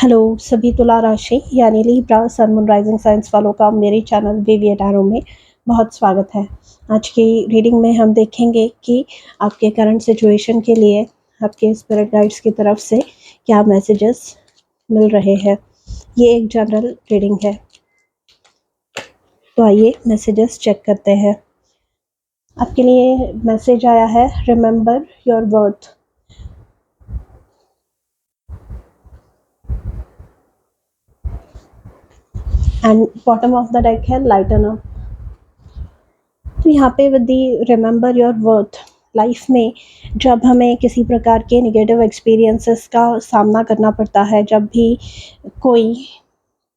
Hello सभी तुला राशि यानी Libra sun moon rising signs वालों का मेरे चैनल वेवी टैरो में बहुत स्वागत है। आज की रीडिंग में हम देखेंगे कि आपके करंट सिचुएशन के लिए आपके स्पिरिट गाइड्स की तरफ से क्या मैसेजेस मिल रहे हैं। ये एक जनरल रीडिंग है, तो आइए मैसेजेस चेक करते हैं। आपके लिए मैसेज आया है, remember your worth. And bottom of the deck है लाइटन अप। तो यहाँ पे with the remember your worth, life में जब हमें किसी प्रकार के नेगेटिव एक्सपीरियंसेस का सामना करना पड़ता है, जब भी कोई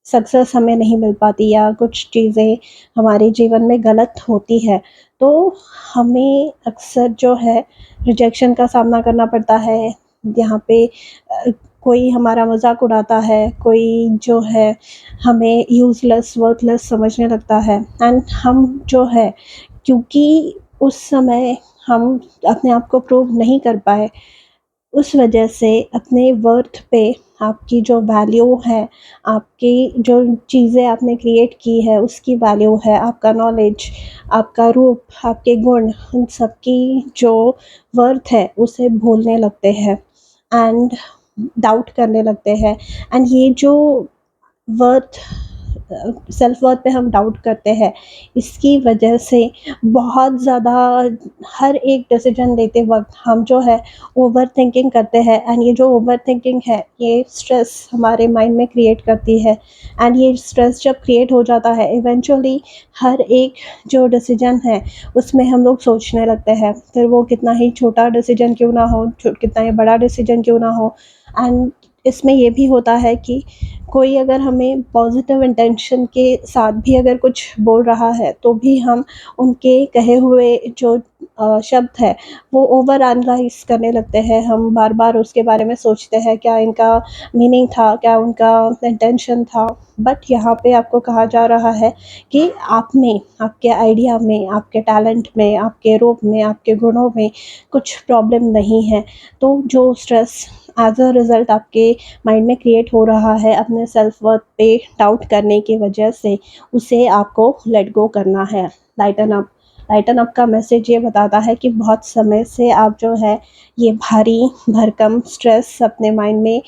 सक्सेस हमें नहीं मिल पाती या कुछ चीज़ें हमारे जीवन में गलत होती है, तो हमें अक्सर जो है रिजेक्शन का सामना करना पड़ता है। यहाँ पे कोई हमारा मजाक उड़ाता है, कोई जो है हमें यूज़लेस वर्थलेस समझने लगता है। एंड हम जो है, क्योंकि उस समय हम अपने आप को प्रूव नहीं कर पाए, उस वजह से अपने वर्थ पे आपकी जो वैल्यू है, आपकी जो चीज़ें आपने क्रिएट की है उसकी वैल्यू है, आपका नॉलेज, आपका रूप, आपके गुण, उन सब की जो वर्थ है उसे भूलने लगते हैं एंड डाउट करने लगते हैं। एंड ये जो वर्थ सेल्फ वर्थ पे हम डाउट करते हैं, इसकी वजह से बहुत ज़्यादा हर एक डिसीजन लेते वक्त हम जो है ओवर थिंकिंग करते हैं। एंड ये जो ओवर थिंकिंग है, ये स्ट्रेस हमारे माइंड में क्रिएट करती है। एंड ये स्ट्रेस जब क्रिएट हो जाता है, इवेंचुअली हर एक जो डिसीजन है उसमें हम लोग सोचने लगते हैं, फिर वो कितना ही छोटा डिसीजन क्यों ना हो, कितना ही बड़ा डिसीजन क्यों ना हो। एंड इसमें ये भी होता है कि कोई अगर हमें पॉजिटिव इंटेंशन के साथ भी अगर कुछ बोल रहा है, तो भी हम उनके कहे हुए जो शब्द है वो ओवर एनालाइज करने लगते हैं। हम बार बार उसके बारे में सोचते हैं, क्या इनका मीनिंग था, क्या उनका इंटेंशन था। बट यहाँ पे आपको कहा जा रहा है कि आप में, आपके आइडिया में, आपके टैलेंट में, आपके रूप में, आपके गुणों में कुछ प्रॉब्लम नहीं है। तो जो स्ट्रेस एज अ रिज़ल्ट आपके माइंड में क्रिएट हो रहा है अपने सेल्फ वर्थ पे डाउट करने की वजह से, उसे आपको लेट गो करना है। लाइटन अप, लाइटन अप का मैसेज ये बताता है कि बहुत समय से आप जो है ये भारी भरकम स्ट्रेस अपने माइंड में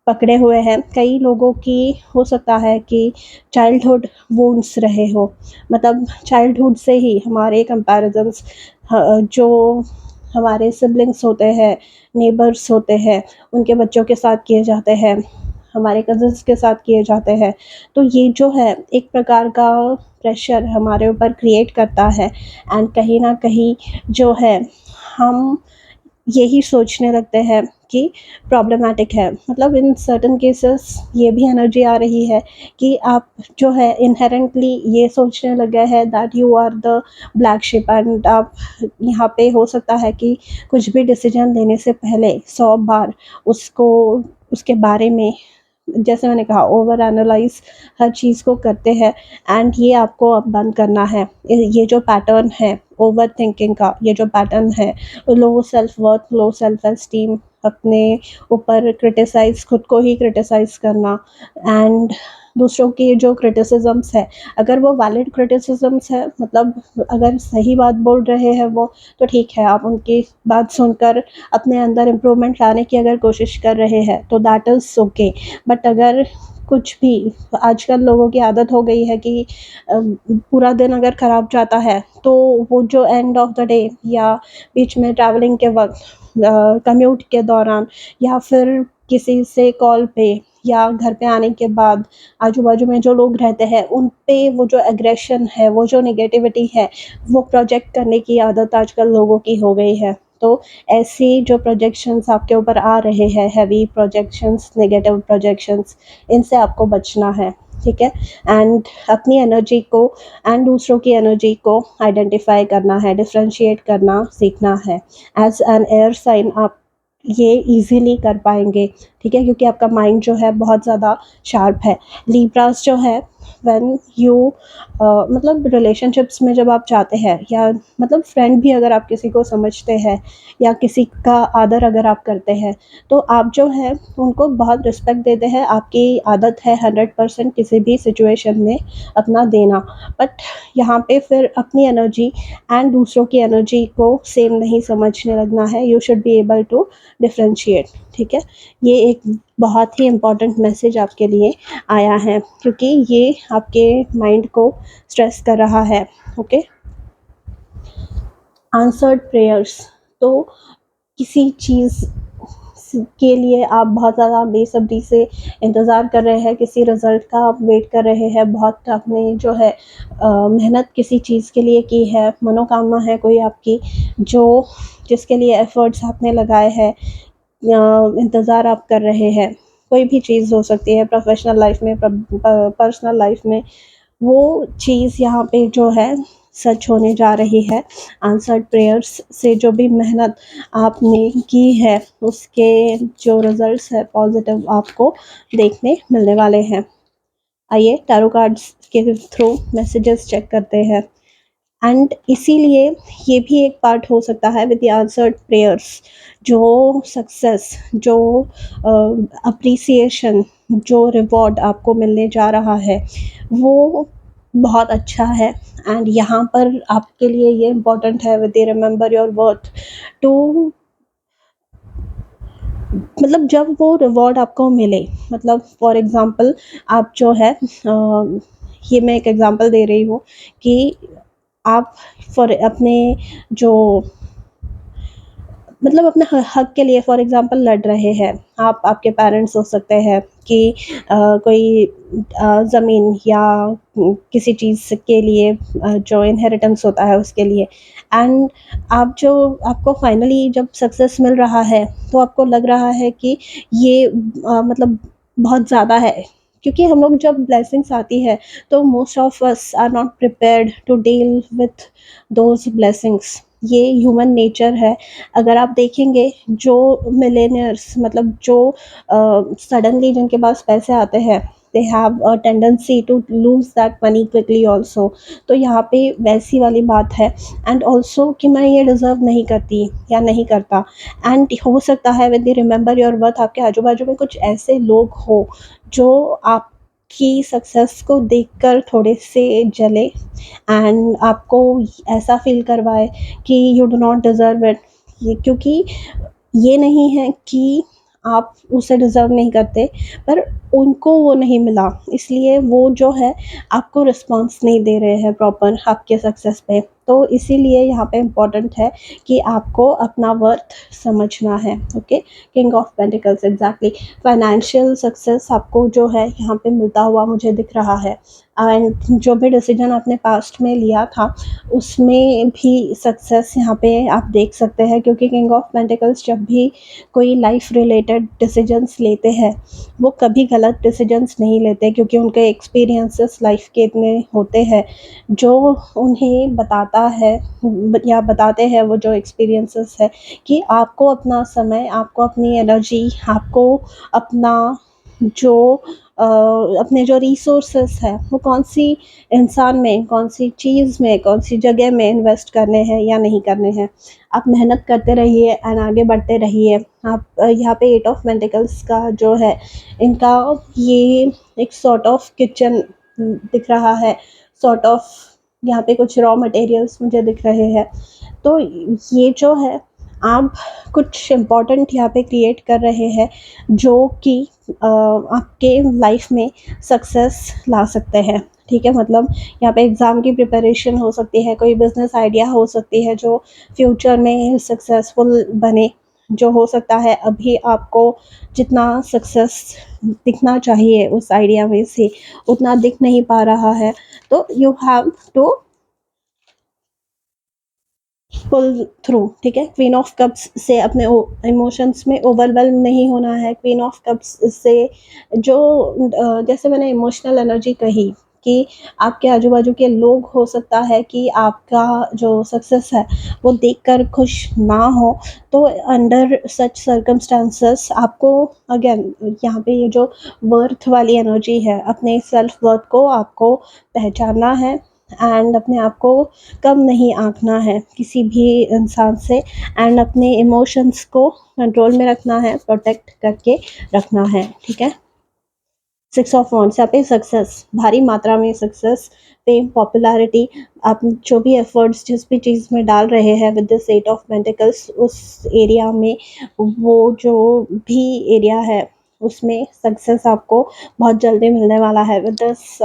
पकड़े हुए हैं। कई लोगों की हो सकता है कि चाइल्डहुड वुंड्स रहे हो, मतलब चाइल्डहुड से ही हमारे कंपैरिजन्स जो हमारे सिबलिंग्स होते हैं, नेबर्स होते हैं, उनके बच्चों के साथ किए जाते हैं, हमारे कज़न्स के साथ किए जाते हैं। तो ये जो है एक प्रकार का प्रेशर हमारे ऊपर क्रिएट करता है। एंड कहीं न कहीं जो है हम यही सोचने लगते हैं कि प्रॉब्लमैटिक है। मतलब इन सर्टेन केसेस ये भी एनर्जी आ रही है कि आप जो है इनहेरेंटली ये सोचने लग गए हैं that you are the black sheep. And आप यहाँ पे हो सकता है कि कुछ भी डिसीजन लेने से पहले 100 बार उसको, उसके बारे में, जैसे मैंने कहा, ओवर एनालाइज हर चीज़ को करते हैं। एंड ये आपको अब बंद करना है। ये जो पैटर्न है ओवर थिंकिंग का, ये जो पैटर्न है low self worth, low self esteem, अपने ऊपर क्रिटिसाइज़, खुद को ही क्रिटिसाइज़ करना, एंड दूसरों की जो क्रिटिसिज़म्स है, अगर वो वैलिड क्रिटिसिज़म्स है, मतलब अगर सही बात बोल रहे हैं वो, तो ठीक है, आप उनकी बात सुनकर अपने अंदर इम्प्रूवमेंट लाने की अगर कोशिश कर रहे हैं तो दैट इज़ ओके। बट अगर कुछ भी, आजकल लोगों की आदत हो गई है कि पूरा दिन अगर ख़राब जाता है तो वो जो एंड ऑफ द डे या बीच में ट्रैवलिंग के वक़्त, कम्यूट के दौरान, या फिर किसी से कॉल पे, या घर पे आने के बाद आजू-बाजू में जो लोग रहते हैं उन पे वो जो एग्रेशन है, वो जो नेगेटिविटी है, वो प्रोजेक्ट करने की आदत आजकल लोगों की हो गई है। तो ऐसी जो प्रोजेक्शंस आपके ऊपर आ रहे हैं, हेवी प्रोजेक्शंस, नेगेटिव प्रोजेक्शंस, इनसे आपको बचना है, ठीक है? एंड अपनी एनर्जी को एंड दूसरों की एनर्जी को आइडेंटिफ़ाई करना है, डिफरेंशिएट करना सीखना है। एज़ एन एयर साइन आप ये ईज़िली कर पाएँगे, ठीक है? क्योंकि आपका माइंड जो है बहुत ज़्यादा शार्प है। लिब्रास जो है व्हेन यू मतलब रिलेशनशिप्स में जब आप जाते हैं, या मतलब फ्रेंड भी अगर आप किसी को समझते हैं या किसी का आदर अगर आप करते हैं, तो आप जो है उनको बहुत रिस्पेक्ट देते हैं। आपकी आदत है 100% किसी भी सिचुएशन में अपना देना, बट यहाँ पे फिर अपनी एनर्जी एंड दूसरों की एनर्जी को सेम नहीं समझने लगना है। You should be able to differentiate, ठीक है। ये एक बहुत ही इम्पोर्टेंट मैसेज आपके लिए आया है, क्योंकि ये आपके माइंड को स्ट्रेस कर रहा है। Okay, answered prayers. तो किसी चीज़ के लिए आप बहुत ज़्यादा बेसब्री से इंतज़ार कर रहे हैं, किसी रिज़ल्ट का आप वेट कर रहे हैं, बहुत आपने जो है मेहनत किसी चीज़ के लिए की है, मनोकामना है कोई आपकी, जो जिसके लिए एफ़र्ट्स आपने लगाए हैं, इंतज़ार आप कर रहे हैं। कोई भी चीज़ हो सकती है, प्रोफ़ेशनल लाइफ़ में, पर्सनल लाइफ़ में, वो चीज़ यहाँ पे जो है सच होने जा रही है। आंसर्ड प्रेयर्स से जो भी मेहनत आपने की है, उसके जो रिज़ल्ट्स है पॉज़िटिव आपको देखने मिलने वाले हैं। आइए टैरो कार्ड्स के थ्रू मैसेजेस चेक करते हैं। एंड इसीलिए ये भी एक पार्ट हो सकता है विद द आंसर्ड प्रेयर्स, जो सक्सेस, जो अप्रिसिएशन, जो रिवॉर्ड आपको मिलने जा रहा है, वो बहुत अच्छा है। एंड यहाँ पर आपके लिए ये इम्पोर्टेंट है with the remember your worth too, मतलब जब वो रिवॉर्ड आपको मिले, मतलब फॉर एग्ज़ाम्पल आप जो है ये मैं एक एग्ज़ाम्पल दे रही हूँ कि आप फॉर अपने जो मतलब अपने हक के लिए फॉर एग्ज़ाम्पल लड़ रहे हैं। आप, आपके पेरेंट्स हो सकते हैं कि कोई ज़मीन या किसी चीज़ के लिए, जो इनहेरिटेंस होता है उसके लिए, एंड आप जो, आपको फाइनली जब सक्सेस मिल रहा है, तो आपको लग रहा है कि ये मतलब बहुत ज़्यादा है। क्योंकि हम लोग जब ब्लेसिंग्स आती है, तो most of us are not prepared to deal with those blessings. ये ह्यूमन नेचर है। अगर आप देखेंगे जो मिलेनियर्स, मतलब जो सडनली जिनके पास पैसे आते हैं, they have a tendency to lose that money quickly also. तो यहाँ पे वैसी वाली बात है। एंड ऑल्सो कि मैं ये डिज़र्व नहीं करती या नहीं करता। एंड हो सकता है with the remember your worth आपके आजू बाजू में कुछ ऐसे लोग हो जो आपकी सक्सेस को देखकर थोड़े से जले एंड आपको ऐसा फील करवाए कि you do not deserve it. ये क्योंकि ये नहीं है कि आप उसे डिज़र्व नहीं करते, पर उनको वो नहीं मिला, इसलिए वो जो है आपको रिस्पॉन्स नहीं दे रहे हैं प्रॉपर आपके सक्सेस पे। तो इसीलिए यहाँ पे इम्पोर्टेंट है कि आपको अपना वर्थ समझना है। Okay, king of pentacles, exactly. Financial success आपको जो है यहाँ पे मिलता हुआ मुझे दिख रहा है। एंड जो भी डिसीजन आपने पास्ट में लिया था, उसमें भी सक्सेस यहाँ पे आप देख सकते हैं, क्योंकि किंग ऑफ पेंटिकल्स जब भी कोई लाइफ रिलेटेड डिसीजंस लेते हैं, वो कभी गलत डिसीजंस नहीं लेते, क्योंकि उनके एक्सपीरियंसेस लाइफ के इतने होते हैं जो उन्हें बताता है, या बताते हैं वो जो एक्सपीरियंसेस है, कि आपको अपना समय, आपको अपनी एनर्जी, आपको अपना जो अपने जो रिसोर्सेस है, वो कौन सी इंसान में, कौन सी चीज़ में, कौन सी जगह में इन्वेस्ट करने हैं या नहीं करने हैं। आप मेहनत करते रहिए एंड आगे बढ़ते रहिए। आप यहाँ पे एट ऑफ पेंटिकल्स का जो है, इनका ये एक सॉर्ट ऑफ किचन दिख रहा है, सॉर्ट ऑफ यहाँ पे कुछ रॉ मटेरियल्स मुझे दिख रहे हैं। तो ये जो है, आप कुछ इम्पोर्टेंट यहाँ पे क्रिएट कर रहे हैं, जो कि आपके लाइफ में सक्सेस ला सकते हैं। ठीक है, मतलब यहाँ पे एग्ज़ाम की प्रिपरेशन हो सकती है, कोई बिजनेस आइडिया हो सकती है जो फ्यूचर में सक्सेसफुल बने। जो हो सकता है अभी आपको जितना सक्सेस दिखना चाहिए उस आइडिया में से, उतना दिख नहीं पा रहा है। तो you have to pull through. ठीक है, क्वीन ऑफ कप्स से अपने इमोशंस में ओवरवेल्म नहीं होना है। क्वीन ऑफ कप्स से जो जैसे मैंने इमोशनल एनर्जी कही, कि आपके आजू-बाजू के लोग हो सकता है कि आपका जो सक्सेस है वो देखकर खुश ना हो, तो अंडर सच सर्कमस्टेंसेस आपको अगेन यहाँ पे ये जो वर्थ वाली एनर्जी है, अपने सेल्फ वर्थ को आपको पहचानना है एंड अपने आप को कम नहीं आँकना है किसी भी इंसान से एंड अपने इमोशंस को कंट्रोल में रखना है, प्रोटेक्ट करके रखना है, ठीक है? सिक्स ऑफ वॉन्ड्स यहाँ पे सक्सेस, भारी मात्रा में सक्सेस, फेम, पॉपुलैरिटी, आप जो भी एफर्ट्स जिस भी चीज़ में डाल रहे हैं with the eight of pentacles, उस एरिया में वो जो भी एरिया है उसमें सक्सेस आपको बहुत जल्दी मिलने वाला है with this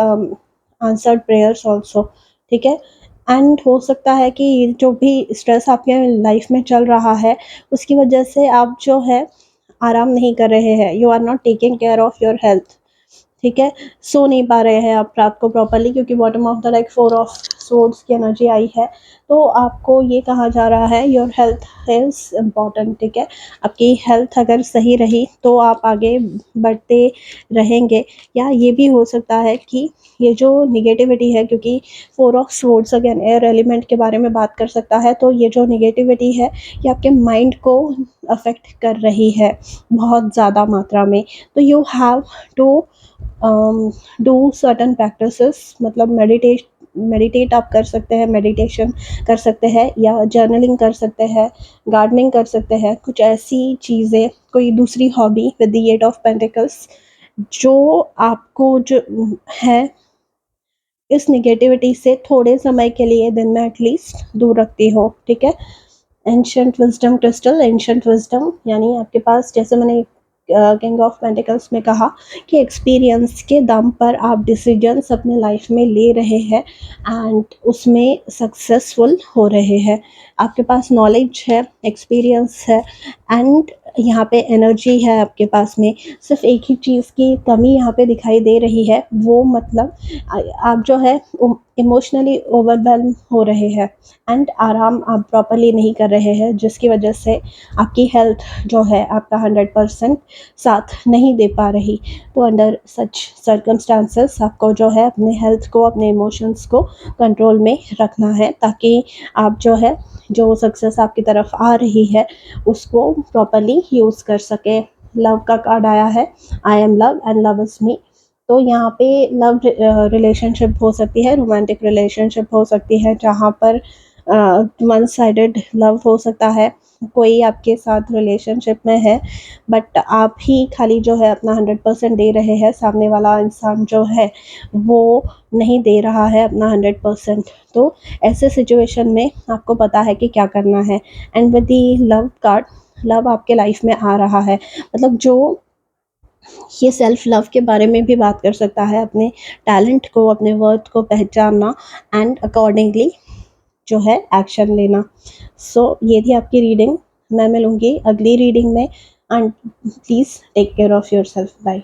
answered prayers also, ठीक है? एंड हो सकता है कि ये जो भी स्ट्रेस आपके लाइफ में चल रहा है उसकी वजह से आप जो है आराम नहीं कर रहे हैं, you are not taking care of your health, ठीक है? सो नहीं पा रहे हैं आप रात को प्रॉपर्ली क्योंकि bottom of the like 4 of swords की एनर्जी आई है। तो आपको ये कहा जा रहा है योर हेल्थ इज़ इम्पोर्टेंट, ठीक है? आपकी हेल्थ अगर सही रही तो आप आगे बढ़ते रहेंगे, या ये भी हो सकता है कि ये जो नेगेटिविटी है, क्योंकि 4 of swords again air element के बारे में बात कर सकता है, तो ये जो नेगेटिविटी है ये आपके माइंड को अफ़ेक्ट कर रही है बहुत ज़्यादा मात्रा में। तो you have to do certain practices, मतलब मेडिटेट आप कर सकते हैं, मेडिटेशन कर सकते हैं या जर्नलिंग कर सकते हैं, गार्डनिंग कर सकते हैं, कुछ ऐसी चीज़ें, कोई दूसरी hobby with the eight of pentacles जो आपको जो है इस नेगेटिविटी से थोड़े समय के लिए दिन में एटलीस्ट दूर रखती हो, ठीक है? Ancient wisdom crystal, ancient wisdom यानी आपके पास, जैसे मैंने किंग ऑफ पेंटिकल्स में कहा कि एक्सपीरियंस के दम पर आप डिसीजंस अपने लाइफ में ले रहे हैं एंड उसमें सक्सेसफुल हो रहे हैं। आपके पास नॉलेज है, एक्सपीरियंस है एंड यहाँ पे एनर्जी है आपके पास में। सिर्फ एक ही चीज़ की कमी यहाँ पे दिखाई दे रही है, वो मतलब आप जो है इमोशनली ओवरवेल्म हो रहे हैं एंड आराम आप प्रॉपर्ली नहीं कर रहे हैं, जिसकी वजह से आपकी हेल्थ जो है आपका 100% साथ नहीं दे पा रही। तो अंडर सच सर्कमस्टांसेस आपको जो है अपने हेल्थ को, अपने इमोशंस को कंट्रोल में रखना है, ताकि आप जो है जो सक्सेस आपकी तरफ आ रही है उसको प्रॉपर्ली यूज़ कर सके। लव का कार्ड आया है, I am love and love is me. तो यहाँ पे लव रिलेशनशिप हो सकती है, रोमांटिक रिलेशनशिप हो सकती है, जहाँ पर वन साइडेड लव हो सकता है, कोई आपके साथ रिलेशनशिप में है बट आप ही खाली जो है अपना 100% दे रहे हैं, सामने वाला इंसान जो है वो नहीं दे रहा है अपना 100%। तो ऐसे सिचुएशन में आपको पता है कि क्या करना है। And with the love card, love आपके लाइफ में आ रहा है, मतलब जो ये सेल्फ लव के बारे में भी बात कर सकता है, अपने टैलेंट को, अपने वर्थ को पहचानना एंड अकॉर्डिंगली जो है एक्शन लेना। सो ये थी आपकी रीडिंग। मैं मिलूँगी अगली रीडिंग में and please take care of yourself. Bye.